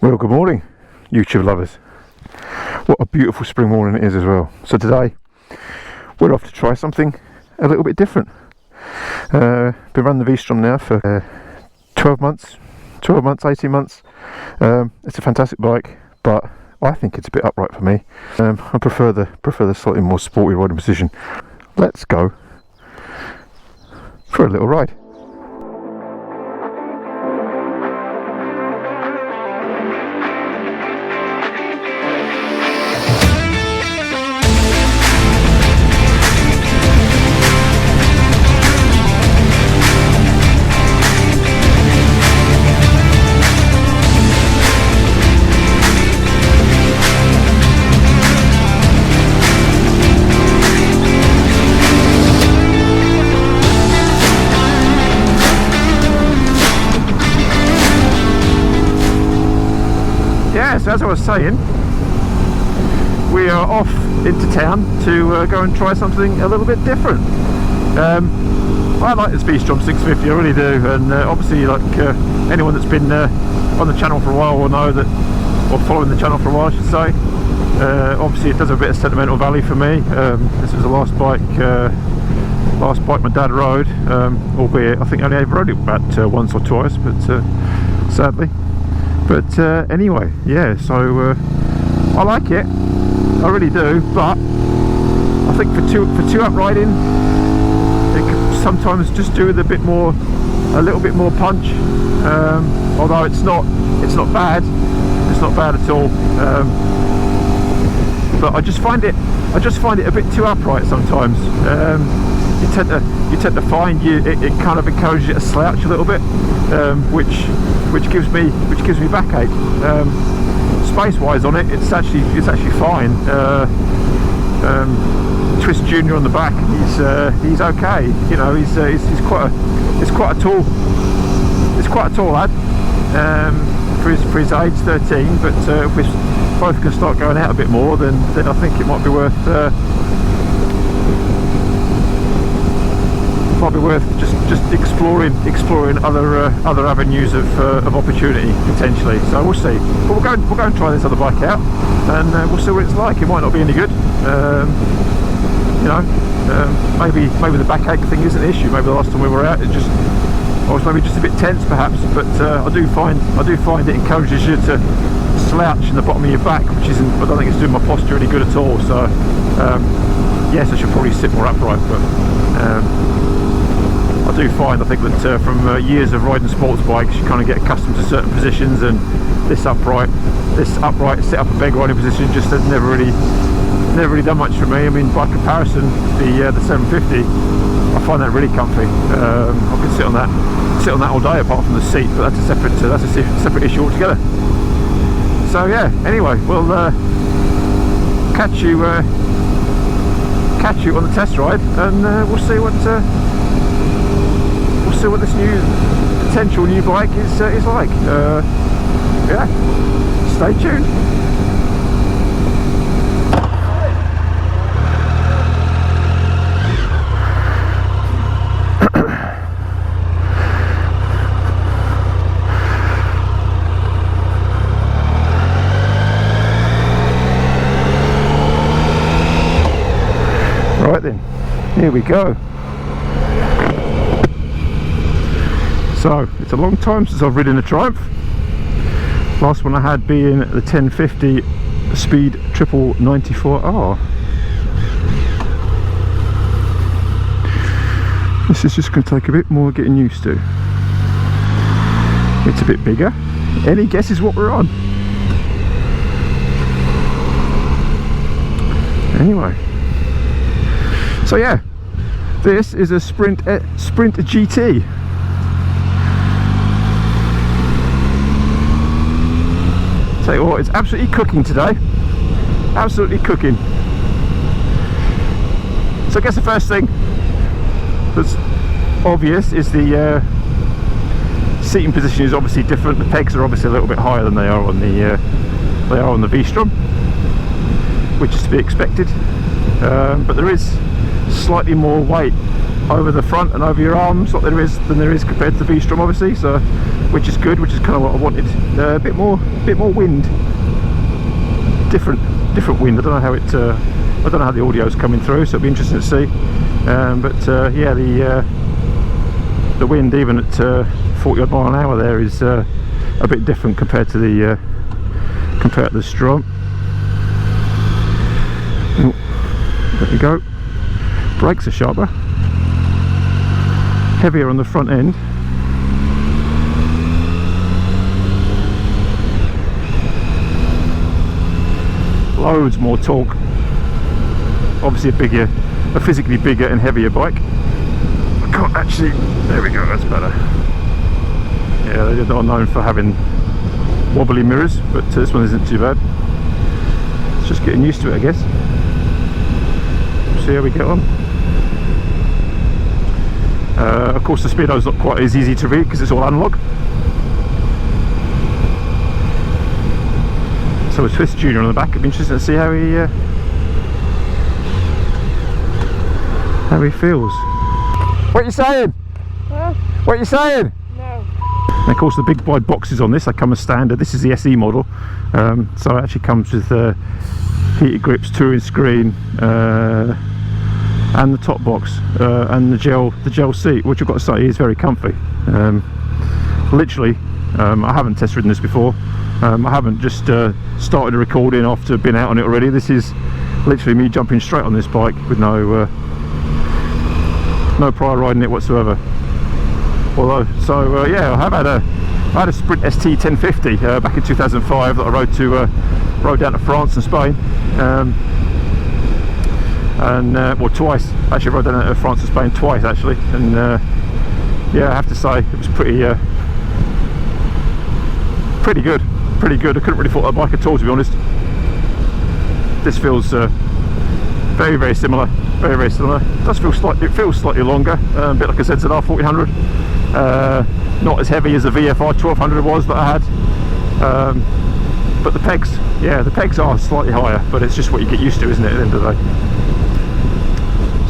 Well, good morning, YouTube lovers. What a beautiful spring morning it is as well. So today, we're off to try something a little bit different. Been running the V-Strom now for 12 months, 18 months. It's a fantastic bike, but I think it's a bit upright for me. I prefer the slightly more sporty riding position. Let's go for a little ride. So as I was saying, we are off into town to go and try something a little bit different. I like this V-Strom 650, I really do, and obviously, like anyone that's been on the channel for a while will know that, or following the channel for a while I should say, obviously it does have a bit of sentimental value for me. This was the last bike my dad rode, albeit I think I only ever rode it about once or twice, but sadly. But anyway, yeah, so I like it, I really do, but I think for two up riding, it can sometimes just do with a little bit more punch. Although it's not bad, at all. But I just find it a bit too upright sometimes. You tend to find it kind of encourages you to slouch a little bit, which gives me backache. Space wise on it, it's actually fine. Twist Junior on the back, he's okay. You know, he's quite a tall lad for his age, 13. But if we both can start going out a bit more, then I think it might be worth just exploring other avenues of opportunity potentially. So we'll see. But we'll go and try this other bike out, and we'll see what it's like. It might not be any good. You know, maybe the backache thing isn't an issue. Maybe the last time we were out, I was maybe just a bit tense perhaps. But I do find it encourages you to slouch in the bottom of your back, which isn't. I don't think it's doing my posture any good at all. So yes, I should probably sit more upright, but I do find, I think that from years of riding sports bikes, you kind of get accustomed to certain positions, and this upright sit up a beg riding position just has never really done much for me. I mean, by comparison, the 750, I find that really comfy. I could sit on that all day, apart from the seat, but that's a separate issue altogether. So yeah, anyway, we'll catch you on the test ride, and we'll see what this potential new bike is like. Yeah, stay tuned. Right then, here we go. So it's a long time since I've ridden a Triumph. Last one I had being the 1050 Speed Triple 94R. This is just going to take a bit more getting used to. It's a bit bigger. Any guesses what we're on? Anyway, so yeah, this is a Sprint GT. Tell you what, it's absolutely cooking today. Absolutely cooking. So I guess the first thing that's obvious is the seating position is obviously different. The pegs are obviously a little bit higher than they are on the V-Strom, which is to be expected. But there is slightly more weight over the front and over your arms than there is compared to the V-Strom, obviously. So, which is good, which is kind of what I wanted. A bit more wind, different wind. I don't know how the audio's coming through, so it'll be interesting to see. Yeah, the wind even at 40 odd mile an hour there is a bit different compared to the Strom. Oh, there we go. Brakes are sharper, heavier on the front end. Loads more torque. Obviously a physically bigger and heavier bike. I can't actually, there we go, that's better. Yeah, they're not known for having wobbly mirrors, but this one isn't too bad. It's just getting used to it, I guess. See how we get on. Of course the speedo's not quite as easy to read because it's all analog. So with Swiss Junior on the back, it'd be interesting to see how he feels. What you saying? Huh? What you saying? No. And of course the big wide boxes on this, they come as standard. This is the SE model, so it actually comes with heated grips, touring screen, and the top box, and the gel seat, which I've got to say is very comfy. Literally, I haven't test ridden this before. I haven't just started a recording after being out on it already. This is literally me jumping straight on this bike with no prior riding it whatsoever. Although, yeah, I had a Sprint ST 1050 back in 2005 that I rode down to France and Spain, well, twice. Actually, rode down to France and Spain twice actually, and yeah, I have to say it was pretty good. I couldn't really fault that bike at all, to be honest. This feels very similar. Very similar. It does feel it feels slightly longer, a bit like a ZZR 1400. Not as heavy as the VFR 1200 was that I had. But the pegs are slightly higher, but it's just what you get used to, isn't it, at the end of the day.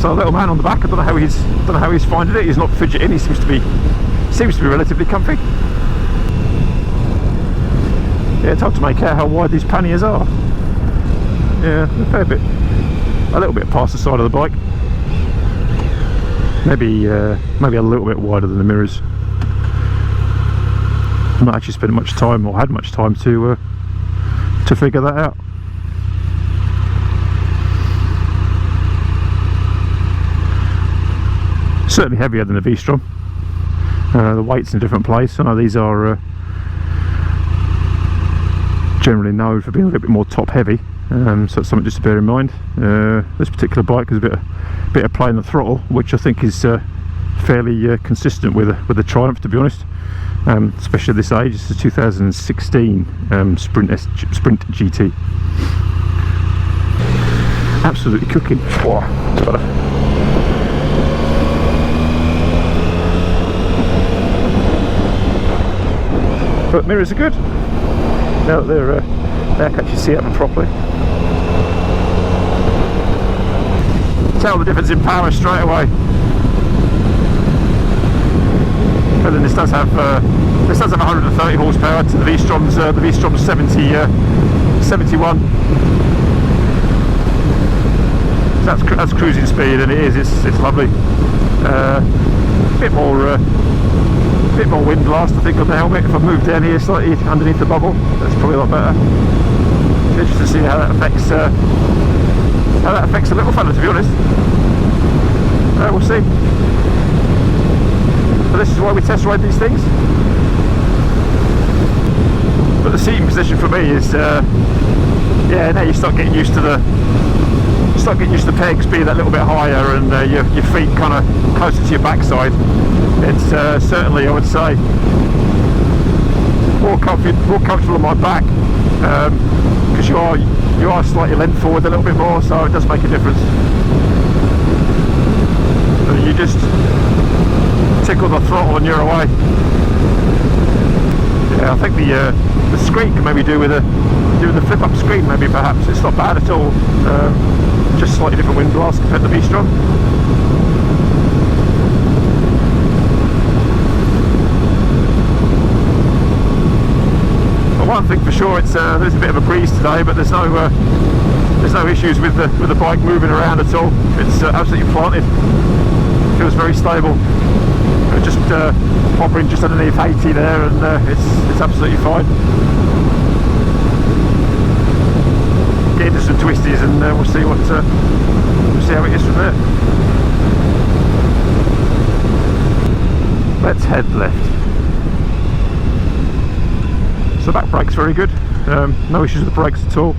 So the little man on the back, I don't know how he's finding it. He's not fidgeting. He seems to be relatively comfy. Yeah, it's hard to make out how wide these panniers are. Yeah, a little bit past the side of the bike. Maybe a little bit wider than the mirrors. I've not actually spent much time, or had much time to figure that out. Certainly heavier than the V-Strom. The weight's in a different place. I know these are generally known for being a little bit more top heavy, so it's something just to bear in mind. This particular bike has a bit of play in the throttle, which I think is fairly consistent with the Triumph, to be honest. Especially at this age. It's a 2016 Sprint GT. Absolutely cooking. Wow, that's better. But mirrors are good. Now that they can actually see it properly. Tell the difference in power straight away. But then this does have 130 horsepower to the V-Strom's 71. So that's cruising speed, and it's lovely. Bit more wind blast, I think, on the helmet. If I move down here slightly underneath the bubble, that's probably a lot better. Interesting to see how that affects the little fella, to be honest. We'll see. But this is why we test ride these things. But the seating position for me is, yeah, now you start getting used to the pegs being that little bit higher, and your feet kind of closer to your backside. It's certainly, I would say, more comfortable on my back, because you are slightly leant forward a little bit more, so it does make a difference. And you just tickle the throttle and you're away. Yeah, I think the screen can maybe do with the flip up screen, maybe, perhaps. It's not bad at all. Just slightly different wind blast compared to the V-Strom. one thing for sure, it's there's a bit of a breeze today, but there's no issues with the bike moving around at all. It's absolutely planted. Feels very stable. Just hovering just underneath 80 there, and it's absolutely fine. Get into some twisties, and we'll see how it is from there. Let's head left. So back brake's very good. No issues with the brakes at all.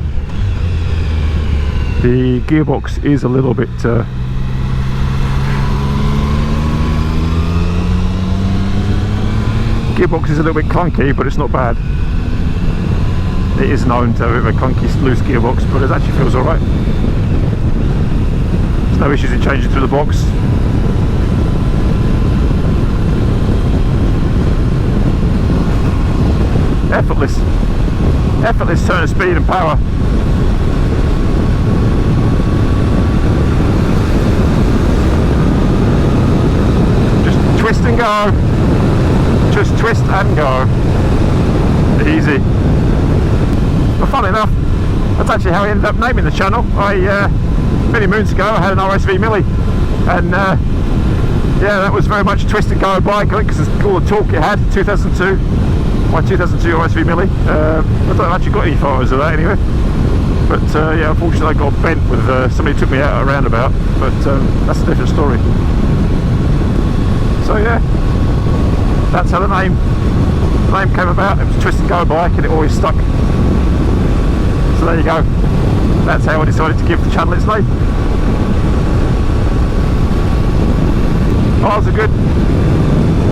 The gearbox is a little bit gearbox is a little bit clunky, but it's not bad. It is known to have a clunky loose gearbox, but it actually feels alright. There's no issues in changing through the box. Effortless turn of speed and power. Just twist and go. Just twist and go. Easy. But funny enough, that's actually how I ended up naming the channel. Many moons ago I had an RSV Millie, and yeah, that was very much a twist and go bike, because it's all the torque it had. 2002, my 2002 RSV Millie. I don't have actually got any photos of that anyway, but yeah, unfortunately I got bent with somebody took me out at a roundabout, but that's a different story. So yeah, that's how the name came about. It was a twist and go bike, and it always stuck. So there you go. That's how I decided to give the channel its name. Bars are good.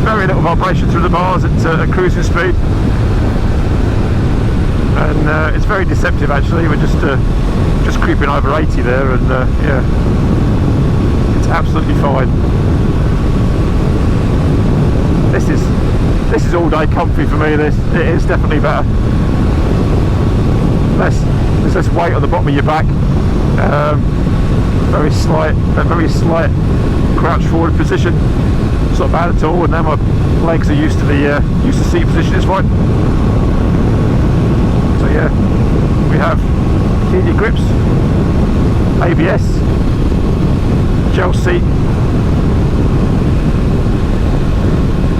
Very little vibration through the bars at cruising speed, and it's very deceptive actually. We're just creeping over 80 there, and yeah, it's absolutely fine. This is all day comfy for me. It is definitely better. There's less weight on the bottom of your back. Very slight crouch forward position. It's not bad at all, and now my legs are used to the seat position. It's fine. So yeah, we have heated grips, ABS, gel seat,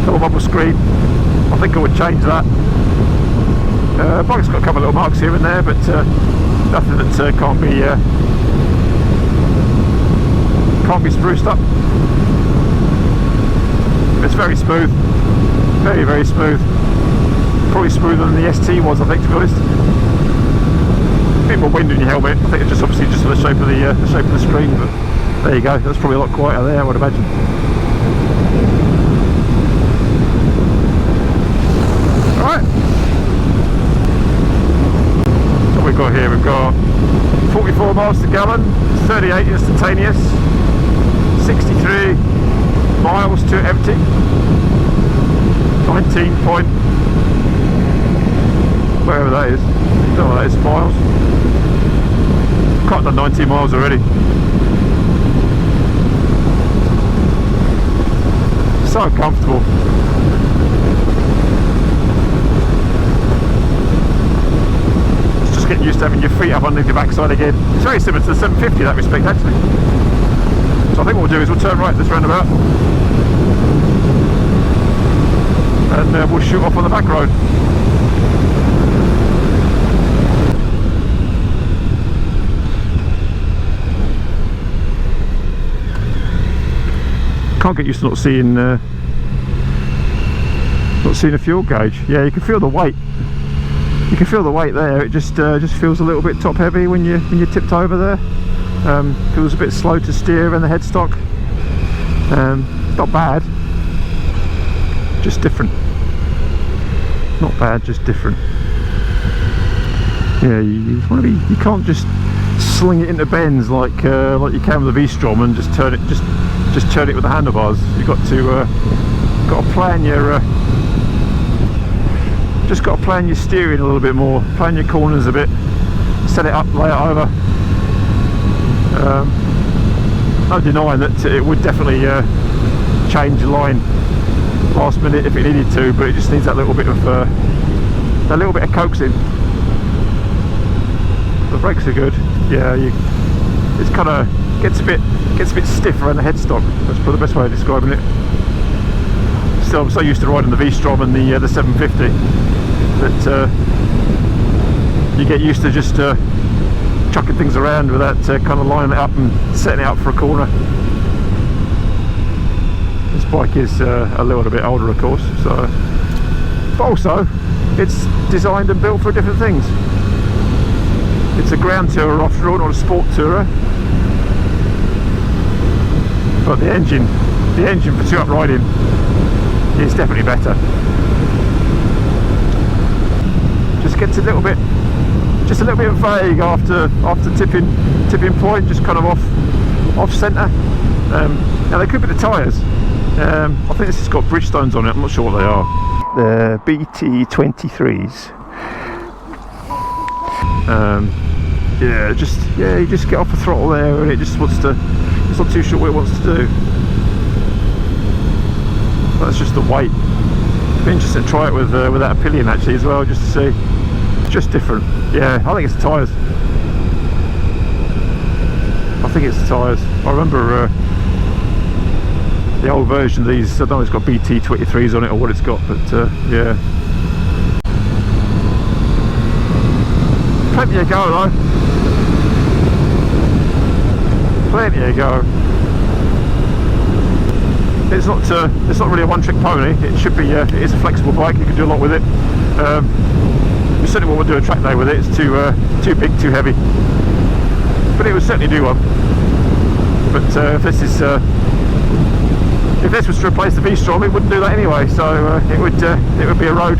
double bubble screen. I think I would change that. Bike's got a couple of little marks here and there, but nothing that can't be spruced up. It's very smooth, very smooth. Probably smoother than the ST was, I think, to be honest. A bit more wind in your helmet. I think it's just obviously just for the shape of the screen, but there you go. That's probably a lot quieter there, I would imagine. Alright. What we've got here, we've got 44 miles to gallon, 38 instantaneous, 63 miles to empty, 19 point, wherever that is, I don't know what that is, miles. I've done 19 miles already. So comfortable. Getting used to having your feet up underneath your backside again. It's very similar to the 750 in that respect actually. So I think what we'll do is we'll turn right this roundabout, and we'll shoot off on the back road. Can't get used to not seeing a fuel gauge. Yeah, you can feel the weight. You can feel the weight there. It just feels a little bit top heavy when you tipped over there. Feels a bit slow to steer in the headstock. Not bad, just different. Not bad, just different. Yeah, you can't just sling it into bends like you can with the V-Strom and just turn it with the handlebars. You've got to plan your. Just got to plan your steering a little bit more, plan your corners a bit, set it up, lay it over. No denying that it would definitely change the line last minute if it needed to, but it just needs that little bit of a little bit of coaxing. The brakes are good. Yeah, it's kind of gets a bit stiff around the headstock. That's probably the best way of describing it. Still, I'm so used to riding the V-Strom and the 750 that you get used to just chucking things around without kind of lining it up and setting it up for a corner. This bike is a little bit older, of course, so, but also it's designed and built for different things. It's a ground tourer after all, not a sport tourer. But the engine for 2-up riding is definitely better. Just gets a little bit vague after tipping point, just kind of off centre. Now they could be the tyres. I think this has got Bridgestones on it. I'm not sure what they are. The BT23s. Yeah, you just get off the throttle there, and it just wants to. It's not too sure what it wants to do. That's just the weight. It'd be interesting to try it without a pillion actually as well, just to see. It's just different. Yeah, I think it's the tyres. I think it's the tyres. I remember the old version of these. I don't know if it's got BT23s on it or what it's got, but yeah. Plenty of go though. Plenty of go. It's not really a one-trick pony. It should be. It is a flexible bike. You can do a lot with it. We certainly won't do a track day with it. It's too big, too heavy. But it would certainly do one. But if this was to replace the V-Strom, it wouldn't do that anyway. So it would be a road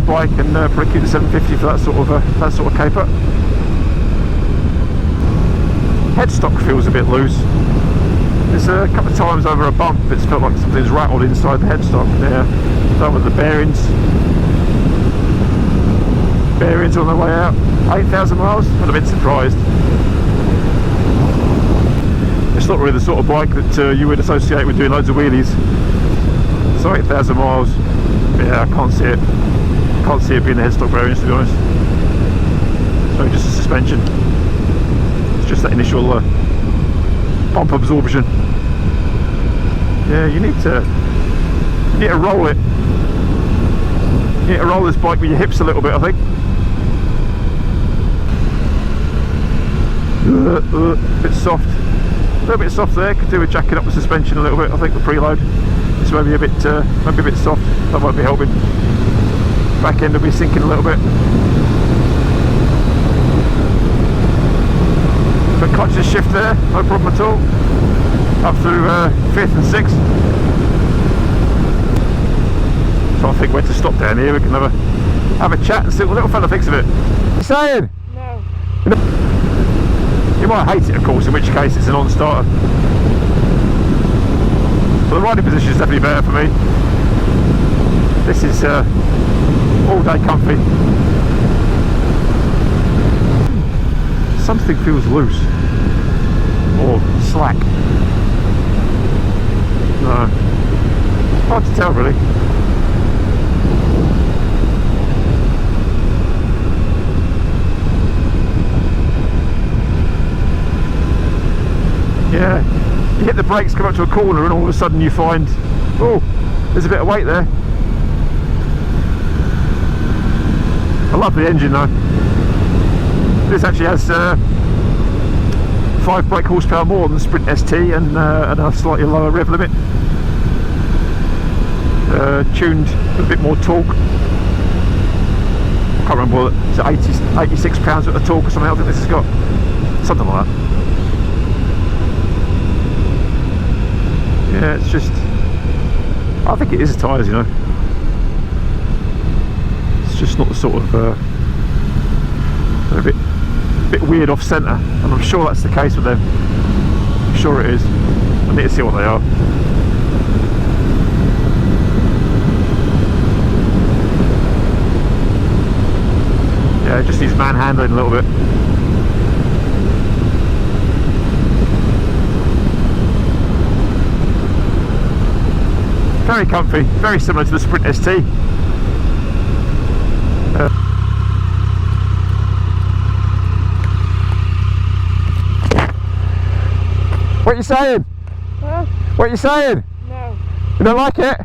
bike, and probably keep the 750 for that sort of caper. Headstock feels a bit loose. There's a couple of times over a bump it's felt like something's rattled inside the headstock. Yeah, done with the bearings on the way out. 8,000 miles. I'd have been surprised. It's not really the sort of bike that you would associate with doing loads of wheelies. So 8,000 miles. Yeah, I can't see it. Can't see it being the headstock bearings, to be honest. So just the suspension. It's just that initial bump absorption. Yeah, you need to roll it. You need to roll this bike with your hips a little bit, I think. Bit soft. A little bit soft there. Could do with jacking up the suspension a little bit. I think the preload is maybe a bit soft. That might be helping. Back end will be sinking a little bit. But conscious shift there, no problem at all. Up through 5th and 6th. So I think when to stop down here, we can have a chat and see what the little fella thinks of it. What are you saying? No. You might hate it, of course, in which case it's a non-starter. But the riding position is definitely better for me. This is all day comfy. Something feels loose or slack. No, hard to tell really. Yeah, you hit the brakes, come up to a corner, and all of a sudden you find, oh, there's a bit of weight there. I love the engine though. This actually has 5 brake horsepower more than the Sprint ST and a slightly lower rev limit. Tuned with a bit more torque. I can't remember what it's 86 pounds worth of torque or something. I think this has got something like that. Yeah, it's just. I think it is the tyres, you know. It's just not the sort of. They're a bit weird off centre, and I'm sure that's the case with them. I'm sure it is. I need to see what they are. Yeah, it just needs manhandling a little bit. Very comfy, very similar to the Sprint ST. What are you saying? Huh? What are you saying? No. You don't like it?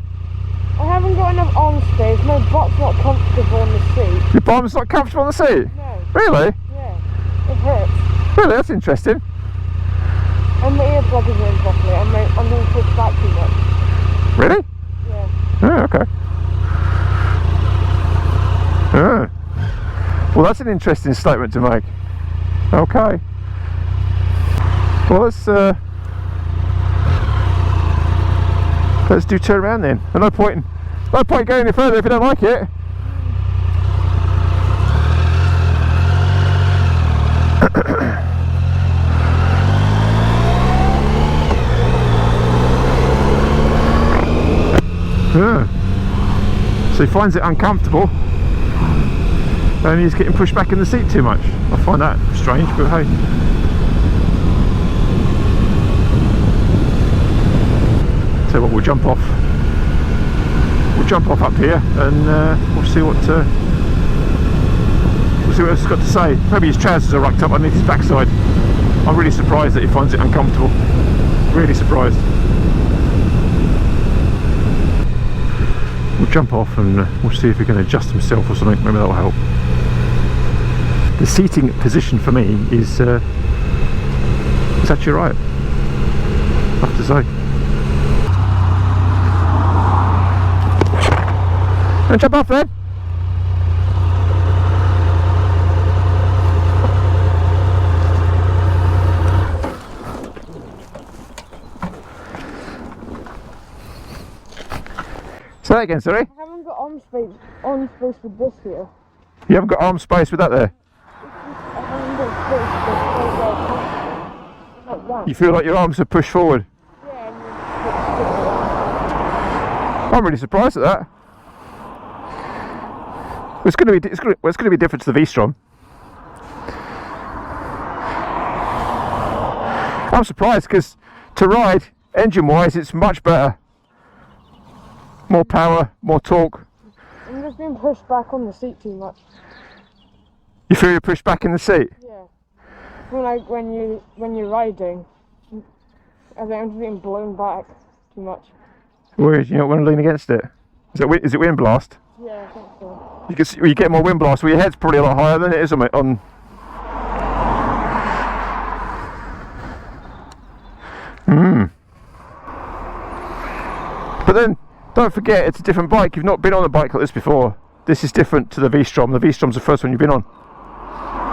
I haven't got enough arm space. My butt's not comfortable on the seat. Your bottom's not comfortable on the seat? No. Really? Yeah. It hurts. Really? That's interesting. And my earplug isn't in properly. I'm going to push back too much. Really? Yeah. Oh, okay. Oh. Well, that's an interesting statement to make. Okay. Well, let's do turn around then. No point going any further if you don't like it. Yeah. So he finds it uncomfortable and he's getting pushed back in the seat too much. I find that strange, but hey. So what, we'll jump off up here and we'll see what it's got to say. Maybe his trousers are rucked up underneath his backside. I'm really surprised that he finds it uncomfortable. Really surprised. We'll jump off and we'll see if he can adjust himself or something. Maybe that'll help. The seating position for me is actually right, I have to say. And jump off then. Say that again, sorry? I haven't got arm space with this here. You haven't got arm space with that there? I haven't got space like that. You feel like your arms are pushed forward? Yeah, I'm really surprised at that. It's going to be different to the V-Strom. I'm surprised because to ride, engine-wise, it's much better. More power, more torque. I'm just being pushed back on the seat too much. You feel you're pushed back in the seat? Yeah. Like when you're riding, I think I'm just being blown back too much. Weird. You don't want to lean against it. Is it wind blast? Yeah, I think so. You get more wind blast. Well, your head's probably a lot higher than it is on. But then, don't forget, it's a different bike. You've not been on a bike like this before. This is different to the V-Strom. The V-Strom's the first one you've been on.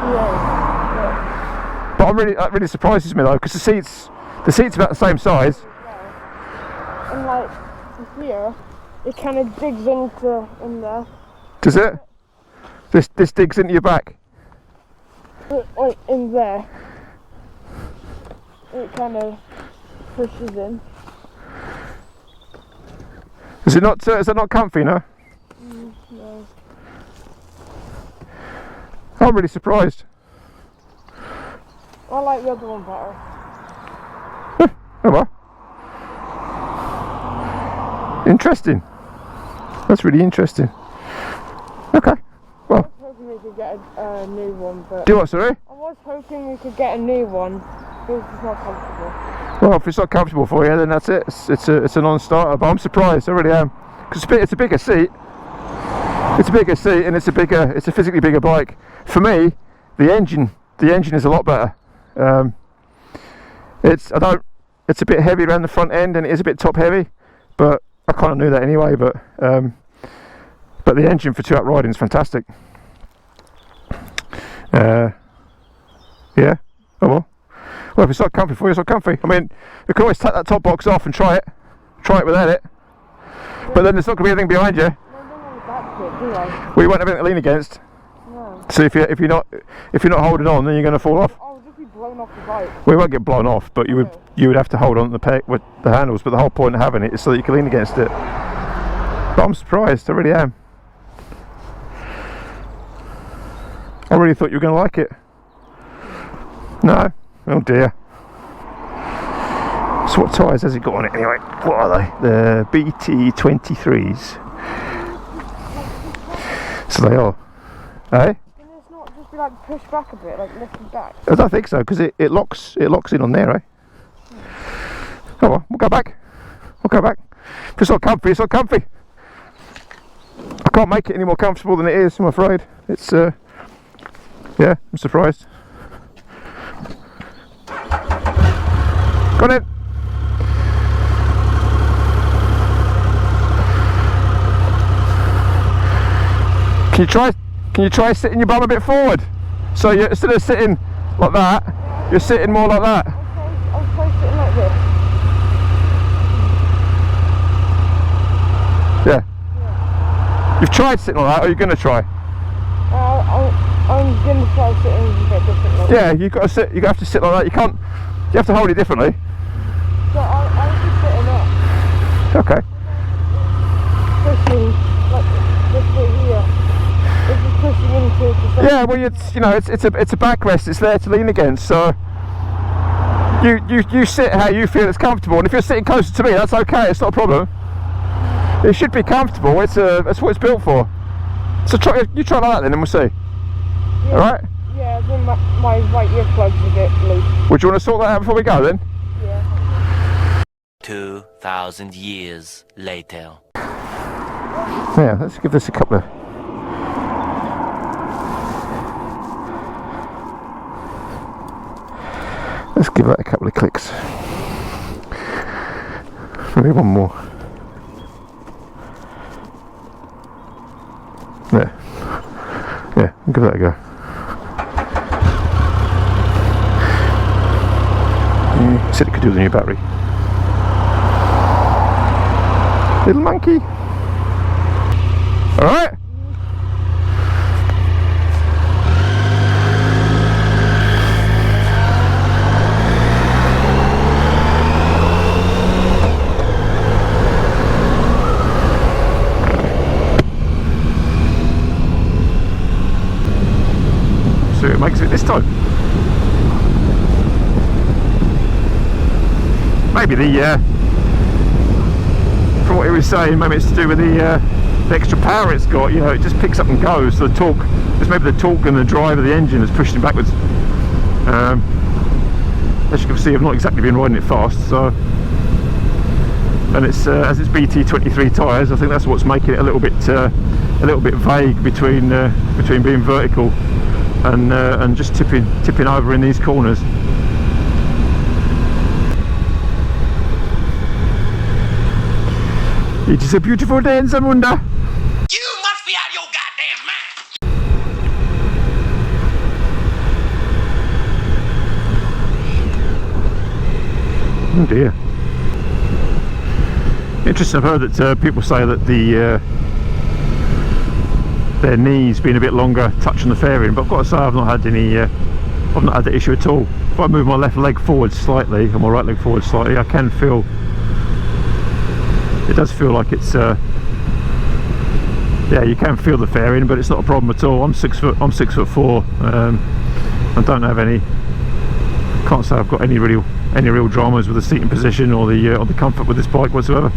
Yeah. But that really surprises me though, because the seat's about the same size. Yeah. And like here, it kind of digs in there. Does it? This digs into your back. Like in there, it kind of pushes in. Is it not? Is that not comfy? No. No. I'm really surprised. I like the other one better. Oh well. Interesting. That's really interesting. Okay. Well. I was hoping we could get a new one, but. Do what, sorry? I was hoping we could get a new one, but it's not comfortable. Well, if it's not comfortable for you, then that's it. It's a non-starter. But I'm surprised. I really am. Because it's a bigger seat. It's a bigger seat, and it's a physically bigger bike. For me, the engine is a lot better. It's a bit heavy around the front end, and it is a bit top heavy. But I kind of knew that anyway. But the engine for two-up riding is fantastic. Yeah. Oh well. Well, if it's not comfy for you, it's not comfy. I mean, you can always take that top box off and try it without it. But then there's not going to be anything behind you. Well, you won't have anything to lean against. No. So if you're not holding on, then you're going to fall off. I'll just be blown off the bike. Well, you won't get blown off, but you would have to hold on to the peg with the handles. But the whole point of having it is so that you can lean against it. But I'm surprised. I really am. I really thought you were going to like it. No. Oh dear. So what tyres has it got on it anyway? What are they? The BT23s. So they are. Eh? Can this not just be like pushed back a bit, like lifted back? I don't think so, because it locks in on there, eh? Oh well, we'll go back. We'll go back. If it's not comfy, it's not comfy. I can't make it any more comfortable than it is, I'm afraid. It's, yeah, I'm surprised. Go on in. Can you try sitting your bum a bit forward? So you instead of sitting like that, you're sitting more like that. I'll try sitting like this. Yeah. You've tried sitting like that, or are you going to try? I'm going to try sitting a bit differently. Yeah, you've got to sit. You have to sit like that. You can't. You have to hold it differently. So I'm just sitting up. Okay. Pushing like this way here. It's just pushing into the front. Yeah, well, it's a backrest. It's there to lean against. So you sit how you feel it's comfortable, and if you're sitting closer to me, that's okay. It's not a problem. It should be comfortable. That's what it's built for. So you try like that then, and we'll see. Yeah, all right. Yeah, then my right earplugs a bit loose. Would you want to sort that out before we go then? Yeah. 2,000 years later. Yeah, let's give this a couple of. Let's give that a couple of clicks. Maybe one more. There. Yeah, give that a go. Said it could do with a new battery. Little monkey. Alright. See what makes it this time. Maybe from what he was saying, maybe it's to do with the extra power it's got. You know, it just picks up and goes. So the torque, it's maybe the torque and the drive of the engine is pushing it backwards. As you can see, I've not exactly been riding it fast. So, and it's as it's BT23 tyres, I think that's what's making it a little bit vague between being vertical and just tipping over in these corners. It is a beautiful day in Zamunda. You must be out of your goddamn mind! Oh dear. Interesting, I've heard that people say that their knees being a bit longer touching the fairing, but I've got to say I've not had that issue at all. If I move my left leg forward slightly and my right leg forward slightly, I can feel. It does feel like it's yeah, you can feel the fairing, but it's not a problem at all. I'm 6'4". I don't have any. Can't say I've got any real dramas with the seating position or the comfort with this bike whatsoever.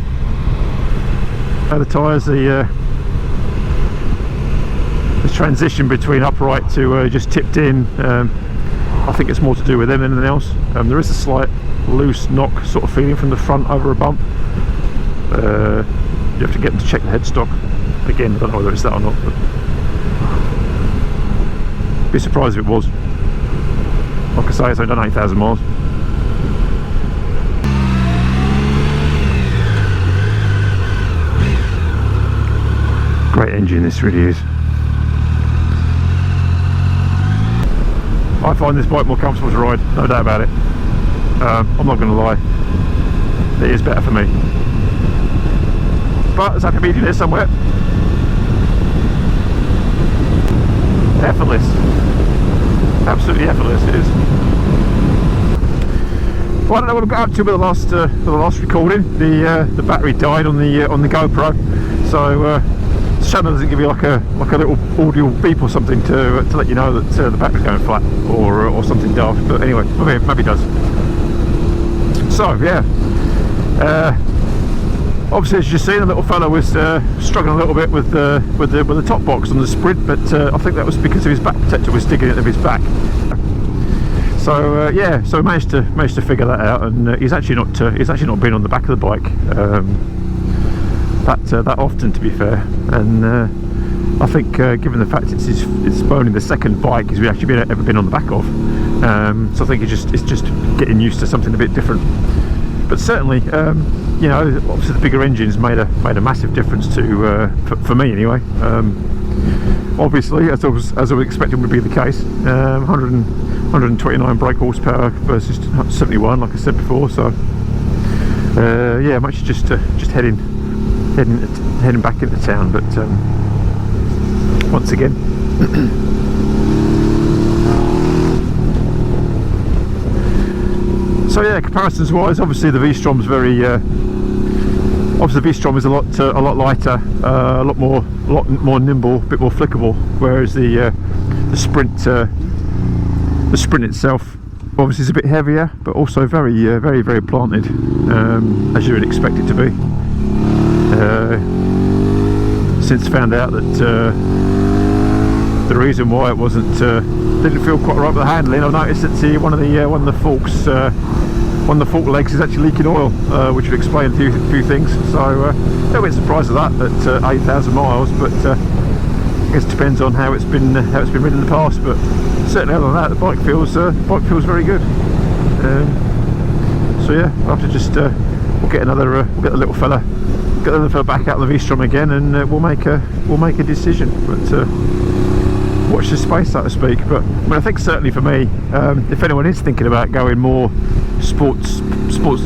The tyres, the transition between upright to just tipped in. I think it's more to do with them than anything else. There is a slight loose knock sort of feeling from the front over a bump. You have to get them to check the headstock. Again, I don't know whether it's that or not, but be surprised if it was. Like I say, it's only done 8,000 miles. Great engine this really is. I find this bike more comfortable to ride, no doubt about it. I'm not going to lie, it is better for me. But there's happy medium there somewhere. Effortless, absolutely effortless it is. Well, I don't know what I got up to with the last recording. The battery died on the GoPro, so Shannon doesn't give you like a little audio beep or something to let you know that the battery's going flat or something daft. But anyway, maybe it does. So yeah. Obviously, as you've seen, the little fellow was struggling a little bit with the top box on the Sprint, but I think that was because of his back protector was sticking out of his back. So yeah, so we managed to figure that out, and he's actually not been on the back of the bike that often, to be fair. And I think given the fact it's only the second bike he's actually ever been on the back of, so I think it's just getting used to something a bit different. But certainly, you know, obviously the bigger engines made a massive difference to for me anyway. Obviously, as I was expecting would be the case, 129 brake horsepower versus 71, like I said before. So yeah, much just heading back into town. But once again, so yeah, comparisons wise, obviously the V-Strom's very obviously the V-Strom is a lot lighter, a lot more nimble, a bit more flickable, whereas the Sprint itself obviously is a bit heavier, but also very planted, as you would expect it to be. Since found out that the reason why it didn't feel quite right with the handling, I've noticed that one of the forks, one of the fork legs is actually leaking oil, which would explain a few things. So a little bit surprised at that at 8,000 miles, but I guess it depends on how it's been ridden in the past. But certainly other than that, the bike feels very good. So yeah, we'll have to just we'll get the little fella back out of the V-Strom again, and we'll make a decision. But watch this space, so to speak. But I mean, I think certainly for me, if anyone is thinking about going more sports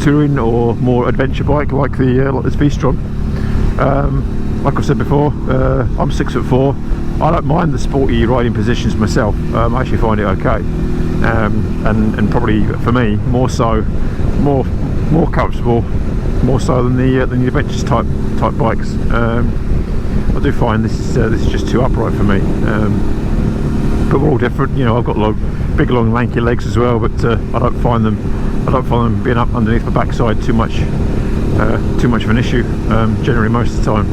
touring or more adventure bike like this V-Strom, like I've said before, I'm 6'4". I don't mind the sporty riding positions myself. I actually find it okay, and probably for me more comfortable, more so than the adventures type bikes. I do find this is just too upright for me. But we're all different, you know. I've got big, long, lanky legs as well, but I don't find them being up underneath my backside too much of an issue. Generally, most of the time.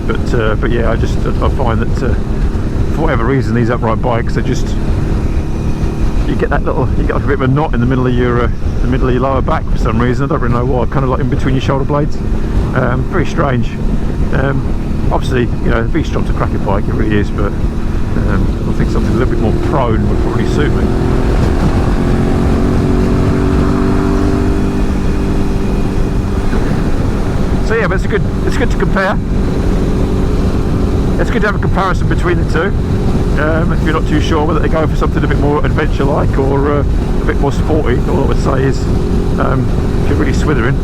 But yeah, I find that for whatever reason, these upright bikes, you get like a bit of a knot in the middle of your lower back for some reason. I don't really know why. Kind of like in between your shoulder blades. Very strange. Obviously, you know, the V-Strom's a cracking bike, it really is, but I think something a little bit more prone would probably suit me. So yeah, but it's good to compare. It's good to have a comparison between the two. If you're not too sure whether to go for something a bit more adventure-like or a bit more sporty, all I would say is if you're really swithering.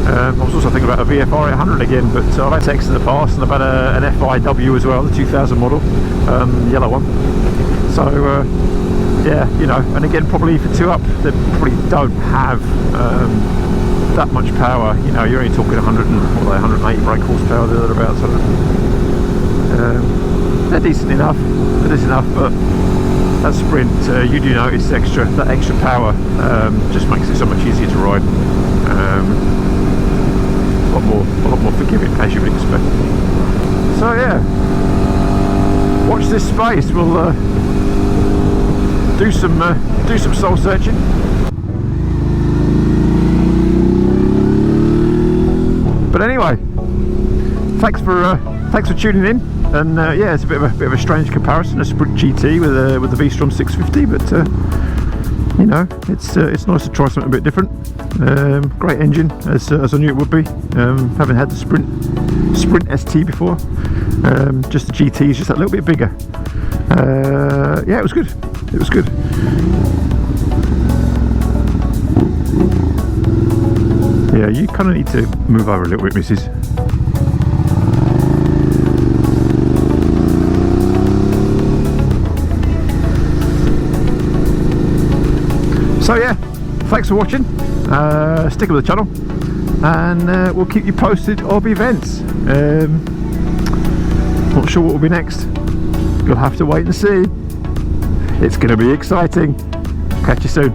I was also thinking about a VFR 800 again, but I've had X in the past, and I've had an FIW as well, the 2000 model, the yellow one. So yeah, you know, and again, probably for 2-up, they probably don't have that much power. You know, you're only talking 180 brake horsepower, thereabouts. They're decent enough. It is enough, but that Sprint, you do notice that extra power just makes it so much easier to ride. A lot more forgiving, as you would expect. So yeah, watch this space. We'll do some soul searching. But anyway, thanks for tuning in. And yeah, it's a bit of a strange comparison, a Sprint GT with the V-Strom 650, but you know, it's nice to try something a bit different. Great engine, as I knew it would be. Having had the Sprint ST before, just the GT is just a little bit bigger. Yeah, it was good. It was good. Yeah, you kind of need to move over a little bit, missus. So yeah, thanks for watching. Stick with the channel, and we'll keep you posted of events. Not sure what will be next. You'll have to wait and see. It's going to be exciting. Catch you soon.